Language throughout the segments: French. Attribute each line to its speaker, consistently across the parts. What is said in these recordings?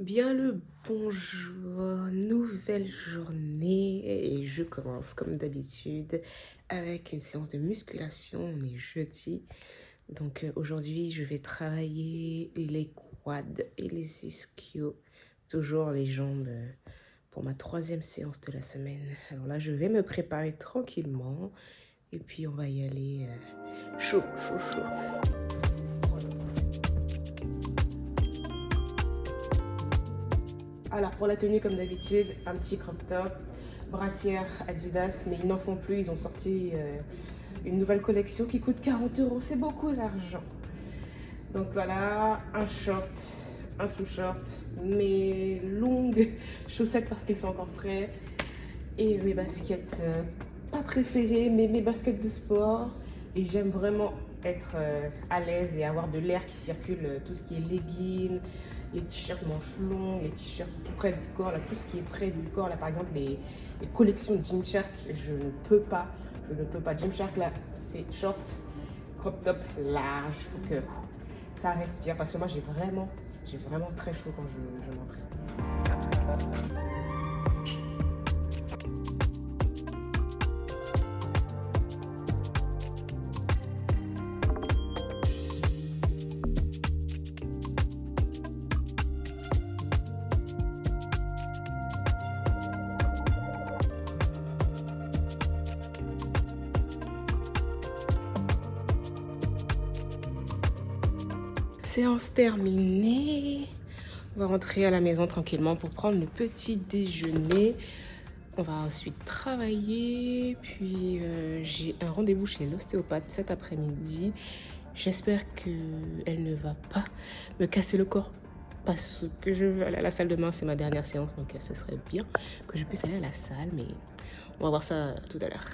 Speaker 1: Bien le bonjour, nouvelle journée et je commence comme d'habitude avec une séance de musculation. On est jeudi, donc aujourd'hui je vais travailler les quads et les ischios, toujours les jambes pour ma troisième séance de la semaine. Alors là je vais me préparer tranquillement et puis on va y aller chaud, chaud, chaud. Alors pour la tenue comme d'habitude, un petit crop top, brassière Adidas, mais ils n'en font plus, ils ont sorti une nouvelle collection qui coûte 40 euros, c'est beaucoup d'argent. Donc voilà, un short, un sous-short, mes longues chaussettes parce qu'il fait encore frais et mes baskets, pas préférées, mais mes baskets de sport. Et j'aime vraiment être à l'aise et avoir de l'air qui circule, tout ce qui est leggings, les t-shirts manches longues, les t-shirts tout près du corps, là, tout ce qui est près du corps, là par exemple les collections Gymshark, je ne peux pas. Gymshark là, c'est short, crop top large, pour que ça respire parce que moi j'ai vraiment très chaud quand je m'entraîne. Séance terminée. On va rentrer à la maison tranquillement pour prendre le petit déjeuner. On va ensuite travailler. Puis j'ai un rendez-vous chez l'ostéopathe cet après-midi. J'espère qu'elle ne va pas me casser le corps parce que je veux aller à la salle demain. C'est ma dernière séance, donc ce serait bien que je puisse aller à la salle. Mais on va voir ça tout à l'heure.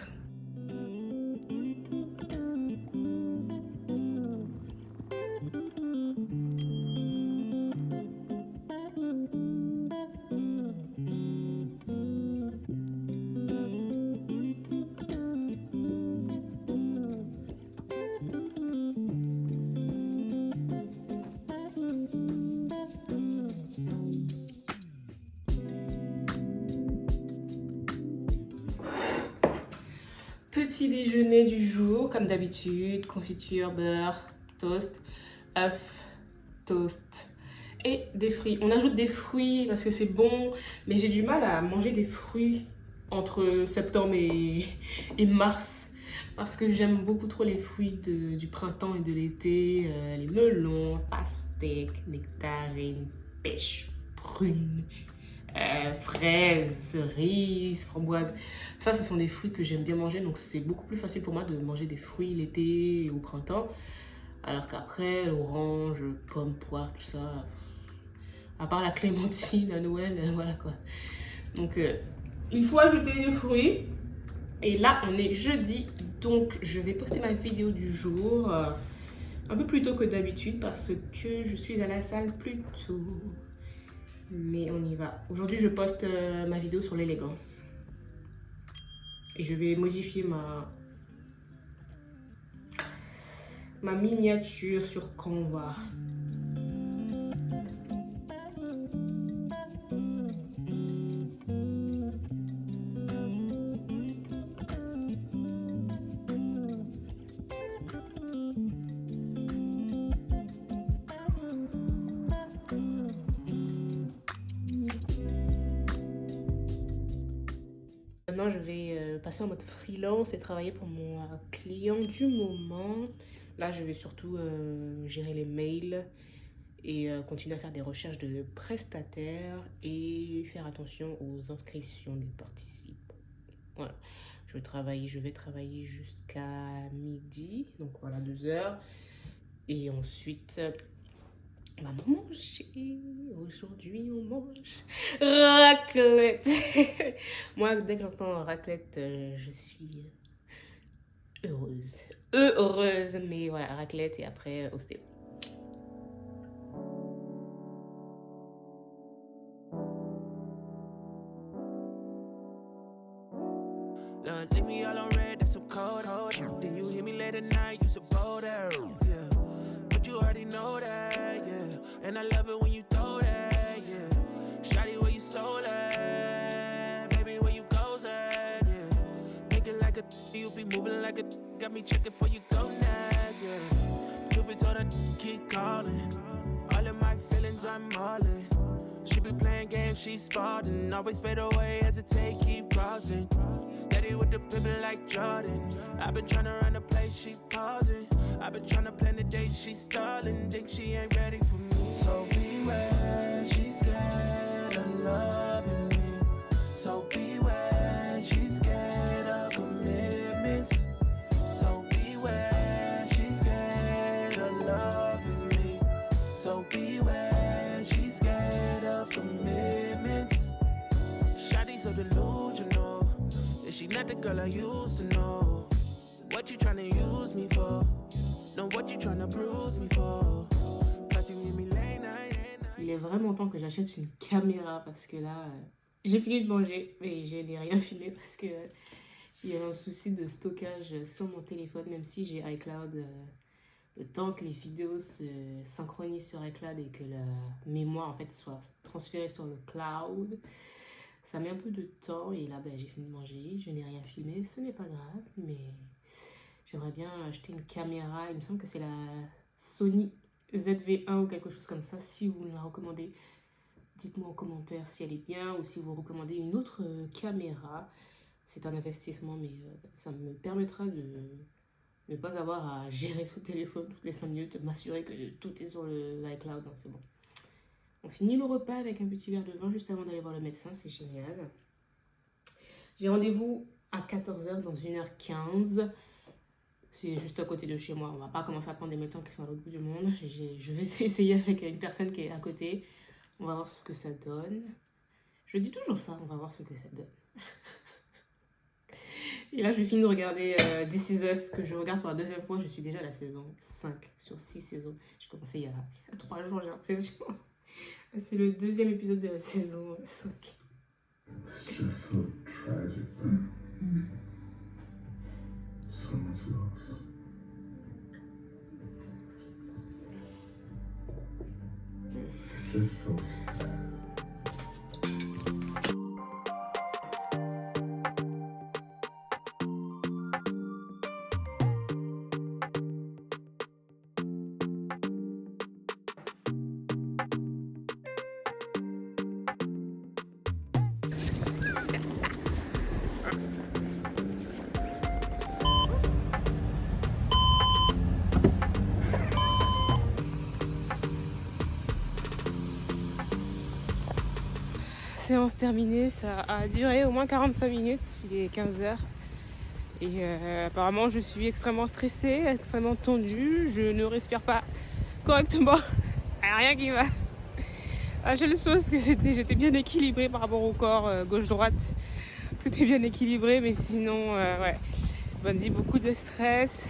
Speaker 1: Petit déjeuner du jour, comme d'habitude, confiture, beurre, toast, œuf, toast et des fruits. On ajoute des fruits parce que c'est bon, mais j'ai du mal à manger des fruits entre septembre et mars parce que j'aime beaucoup trop les fruits du printemps et de l'été, les melons, pastèques, nectarines, pêches, prunes, fraises, cerises, framboises. Ça, ce sont des fruits que j'aime bien manger, donc c'est beaucoup plus facile pour moi de manger des fruits l'été et au printemps. Alors qu'après, l'orange, pomme, poire, tout ça, à part la clémentine à Noël, voilà quoi. Donc, il faut ajouter des fruits. Et là, on est jeudi, donc je vais poster ma vidéo du jour un peu plus tôt que d'habitude parce que je suis à la salle plus tôt. Mais on y va. Aujourd'hui, je poste ma vidéo sur l'élégance. Et je vais modifier ma miniature sur Canva. Maintenant, je vais passer en mode freelance et travailler pour mon client du moment. Là, je vais surtout gérer les mails et continuer à faire des recherches de prestataires et faire attention aux inscriptions des participants. Voilà, je vais travailler jusqu'à midi, donc voilà 2 heures. Et ensuite, on va manger. Aujourd'hui, on mange raclette. Moi, dès que j'entends raclette, je suis heureuse. Heureuse, mais voilà, raclette et après ostéo. Leave me all on red, that's some cold. Then you hit me late at night, you suppose that, yeah. But you already know that, yeah. And I love it when you throw that, yeah.
Speaker 2: got me checking for you go next, yeah. Truth be told, I keep calling. All of my feelings, I'm all in. She be playing games, she's spotting. Always fade away, hesitate, keep crossing. Steady with the pivot like Jordan. I've been trying to run the place, she pausing. I've been trying to plan the date, she stalling. Think she ain't ready for me. So beware, she's scared of loving me. So beware, she's scared of commitments. So beware, she's scared of loving me. So beware, she's scared of commitments. Shawty's so delusional. Is she not the girl I used to know? What you tryna use me for? No, what you tryna bruise me for? Cause you give me late night.
Speaker 1: Il est vraiment temps que j'achète une caméra parce que là, j'ai fini de manger, mais je n'ai rien filmé parce que il y a un souci de stockage sur mon téléphone, même si j'ai iCloud. Le temps que les vidéos se synchronisent sur iCloud et que la mémoire en fait soit transférée sur le cloud, ça met un peu de temps. Et là, j'ai fini de manger, je n'ai rien filmé, ce n'est pas grave, mais j'aimerais bien acheter une caméra. Il me semble que c'est la Sony ZV-1 ou quelque chose comme ça. Si vous me la recommandez, dites-moi en commentaire si elle est bien ou si vous recommandez une autre caméra. C'est un investissement, mais ça me permettra de ne pas avoir à gérer son téléphone toutes les 5 minutes, m'assurer que tout est sur l'iCloud. Non, c'est bon. On finit le repas avec un petit verre de vin juste avant d'aller voir le médecin, c'est génial. J'ai rendez-vous à 14h dans 1h15. C'est juste à côté de chez moi. On va pas commencer à prendre des médecins qui sont à l'autre bout du monde. Je vais essayer avec une personne qui est à côté. On va voir ce que ça donne. Je dis toujours ça, on va voir ce que ça donne. Et là, je finis de regarder This Is Us, que je regarde pour la deuxième fois. Je suis déjà à la saison 5 sur 6 saisons. J'ai commencé il y a 3 jours, j'ai l'impression. C'est le deuxième épisode de la saison 5.
Speaker 3: It's just so tragic, man. So much loss. It's just so sad.
Speaker 1: Séance terminée, ça a duré au moins 45 minutes, il est 15h. Et apparemment je suis extrêmement stressée, extrêmement tendue, je ne respire pas correctement, rien qui va. La seule chose que j'étais bien équilibrée par rapport au corps, gauche-droite, tout est bien équilibré, mais sinon, ouais, Bondy, beaucoup de stress,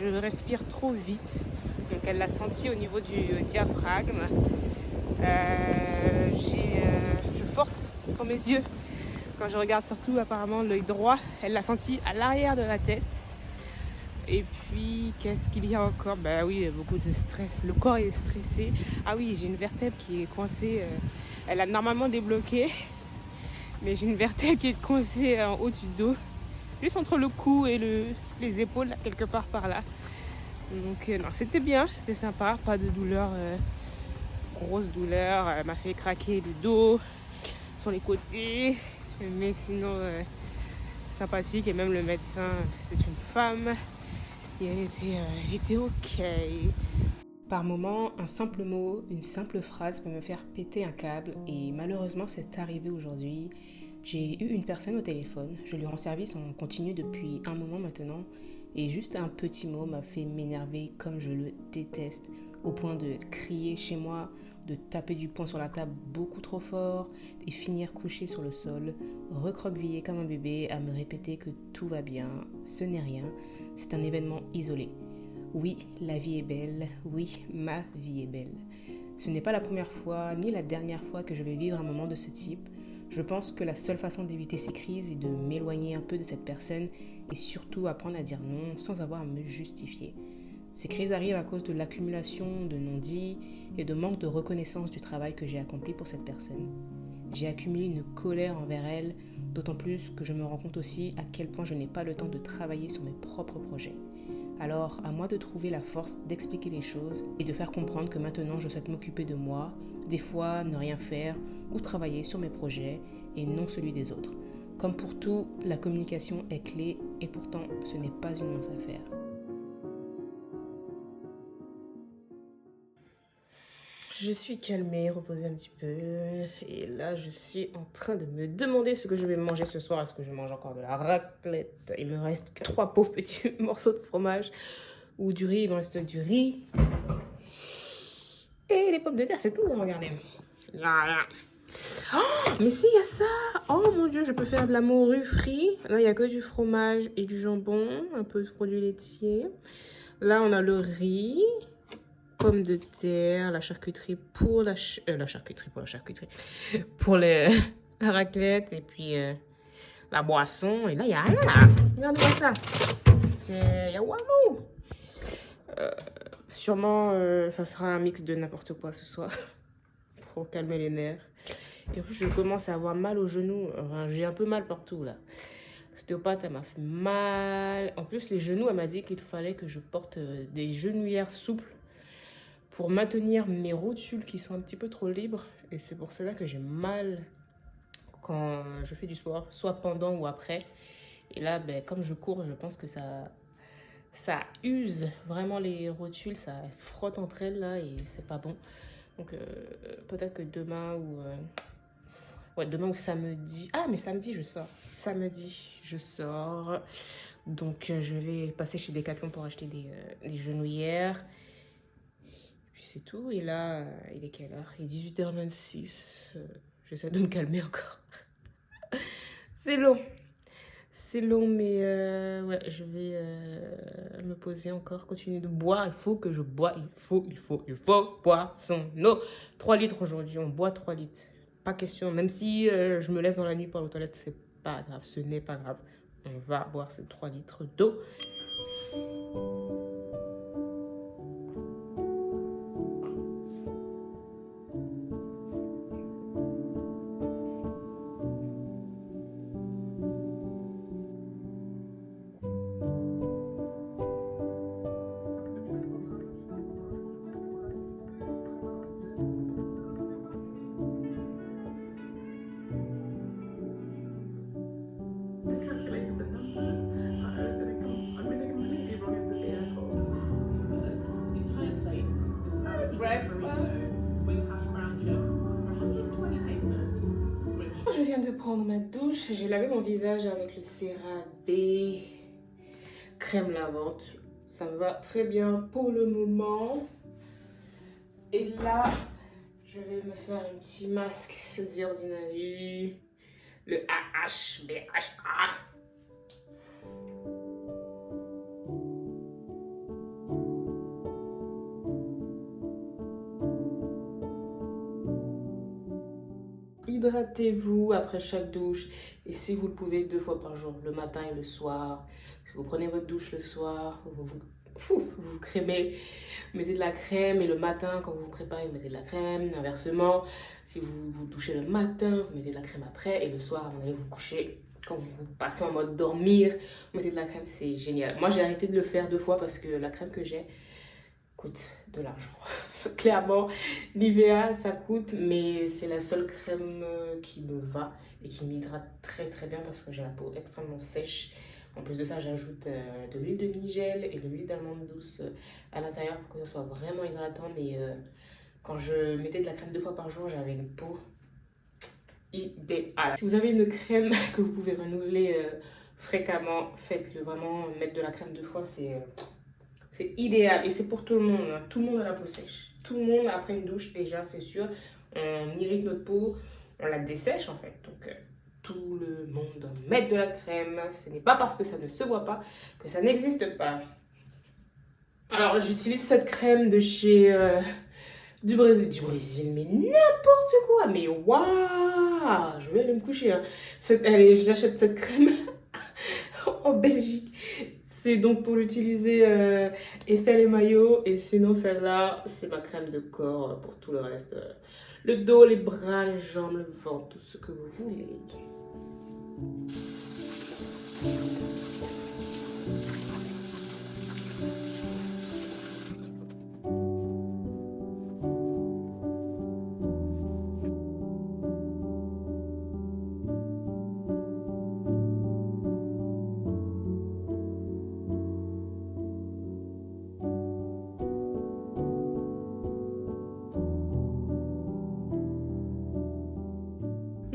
Speaker 1: je respire trop vite, donc elle l'a senti au niveau du diaphragme. Je force sur mes yeux quand je regarde, surtout apparemment l'œil droit, elle l'a senti à l'arrière de la tête. Et puis qu'est-ce qu'il y a encore? Bah oui, beaucoup de stress, le corps est stressé. Ah oui, j'ai une vertèbre qui est coincée, elle a normalement débloqué, mais j'ai une vertèbre qui est coincée en haut du dos, juste entre le cou et les épaules, là, quelque part par là. Donc non, c'était bien, c'était sympa, pas de douleur, grosse douleur, elle m'a fait craquer le dos, sur les côtés, mais sinon sympathique. Et même le médecin, c'était une femme et elle était ok. Par moments, un simple mot, une simple phrase peut me faire péter un câble, et malheureusement c'est arrivé aujourd'hui. J'ai eu une personne au téléphone, je lui rends service en continu depuis un moment maintenant, et juste un petit mot m'a fait m'énerver comme je le déteste, au point de crier chez moi, de taper du poing sur la table beaucoup trop fort et finir couché sur le sol, recroquevillé comme un bébé à me répéter que tout va bien, ce n'est rien, c'est un événement isolé. Oui, la vie est belle, oui, ma vie est belle. Ce n'est pas la première fois ni la dernière fois que je vais vivre un moment de ce type. Je pense que la seule façon d'éviter ces crises est de m'éloigner un peu de cette personne et surtout apprendre à dire non sans avoir à me justifier. Ces crises arrivent à cause de l'accumulation de non-dits et de manque de reconnaissance du travail que j'ai accompli pour cette personne. J'ai accumulé une colère envers elle, d'autant plus que je me rends compte aussi à quel point je n'ai pas le temps de travailler sur mes propres projets. Alors, à moi de trouver la force d'expliquer les choses et de faire comprendre que maintenant je souhaite m'occuper de moi, des fois ne rien faire ou travailler sur mes projets et non celui des autres. Comme pour tout, la communication est clé et pourtant ce n'est pas une mince affaire. Je suis calmée, reposée un petit peu et là je suis en train de me demander ce que je vais manger ce soir. Est-ce que je mange encore de la raclette? Il me reste 3 pauvres petits morceaux de fromage ou du riz dans le stock du riz. Et les pommes de terre, c'est tout, regardez. Là. Oh, mais si, il y a ça. Oh mon Dieu, je peux faire de la morue frite. Là, il n'y a que du fromage et du jambon, un peu de produits laitiers. Là, on a le riz. Pommes de terre, la charcuterie pour la charcuterie pour les la raclette et puis la boisson. Et là, il n'y a rien là. Regarde-moi ça. Il y a Walou. Sûrement, ça sera un mix de n'importe quoi ce soir pour calmer les nerfs. Et en plus, je commence à avoir mal aux genoux. Enfin, j'ai un peu mal partout là. L'ostéopathe, elle m'a fait mal. En plus, les genoux, elle m'a dit qu'il fallait que je porte des genouillères souples pour maintenir mes rotules qui sont un petit peu trop libres. Et c'est pour cela que j'ai mal quand je fais du sport, soit pendant ou après. Et là, ben, comme je cours, je pense que ça use vraiment les rotules, ça frotte entre elles là et c'est pas bon. Donc peut-être que demain ou samedi. Ah, mais samedi, je sors. Samedi, je sors. Donc je vais passer chez Decathlon pour acheter des genouillères. C'est tout. Et là, il est quelle heure? Il est 18h26. J'essaie de me calmer encore. C'est long. C'est long, mais ouais, je vais me poser encore, continuer de boire. Il faut que je bois. Il faut boire son eau. 3 litres aujourd'hui. On boit 3 litres. Pas question. Même si je me lève dans la nuit pour aller aux toilettes, c'est pas grave. Ce n'est pas grave. On va boire ces 3 litres d'eau. Je viens de prendre ma douche, j'ai lavé mon visage avec le CeraVe crème lavante. Ça me va très bien pour le moment. Et là, je vais me faire un petit masque The Ordinary, le AHBHA. Hydratez-vous après chaque douche et si vous le pouvez 2 fois par jour, le matin et le soir. Si vous prenez votre douche le soir, vous crémez, mettez de la crème et le matin quand vous vous préparez, vous mettez de la crème. Inversement, si vous vous douchez le matin, vous mettez de la crème après et le soir, vous allez vous coucher. Quand vous passez en mode dormir, vous mettez de la crème, c'est génial. Moi, j'ai arrêté de le faire 2 fois parce que la crème que j'ai coûte de l'argent. Clairement, Nivea, ça coûte, mais c'est la seule crème qui me va et qui m'hydrate très très bien parce que j'ai la peau extrêmement sèche. En plus de ça, j'ajoute de l'huile de nigel et de l'huile d'amande douce à l'intérieur pour que ça soit vraiment hydratant. Mais quand je mettais de la crème 2 fois par jour, j'avais une peau idéale. Si vous avez une crème que vous pouvez renouveler fréquemment, faites-le. Vraiment, mettre de la crème 2 fois, c'est idéal et c'est pour tout le monde. Hein. Tout le monde a la peau sèche. Tout le monde, après une douche, déjà, c'est sûr, on irrite notre peau, on la dessèche en fait. Donc, tout le monde doit mettre de la crème. Ce n'est pas parce que ça ne se voit pas que ça n'existe pas. Alors, j'utilise cette crème de chez du Brésil, mais n'importe quoi. Mais waouh, je vais aller me coucher. Hein. Allez, j'achète cette crème en Belgique. C'est donc pour l'utiliser aisselle et maillot. Et sinon, celle-là, c'est ma crème de corps pour tout le reste. Le dos, les bras, les jambes, le ventre, tout ce que vous voulez.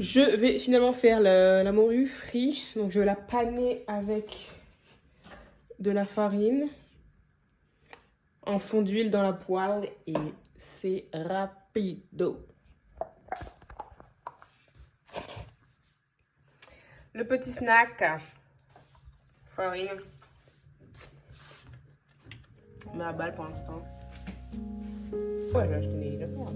Speaker 1: Je vais finalement faire la morue frite. Donc je vais la paner avec de la farine en fond d'huile dans la poêle et c'est rapido. Le petit snack, farine. On met à balle pour l'instant. Ouais, j'ai acheté des affaires.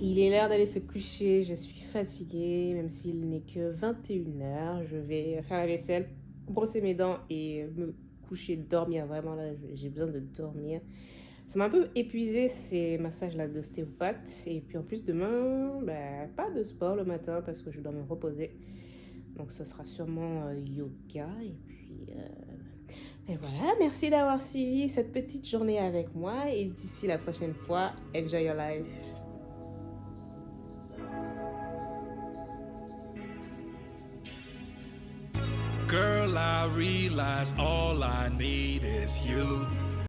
Speaker 1: Il est l'heure d'aller se coucher, je suis fatiguée, même s'il n'est que 21h. Je vais faire la vaisselle, brosser mes dents et me coucher, dormir. Vraiment, là, j'ai besoin de dormir. Ça m'a un peu épuisé ces massages-là d'ostéopathe. Et puis en plus, demain, pas de sport le matin parce que je dois me reposer. Donc ce sera sûrement yoga. Et voilà, merci d'avoir suivi cette petite journée avec moi. Et d'ici la prochaine fois, enjoy your life.
Speaker 2: Girl, I realize all I need is you.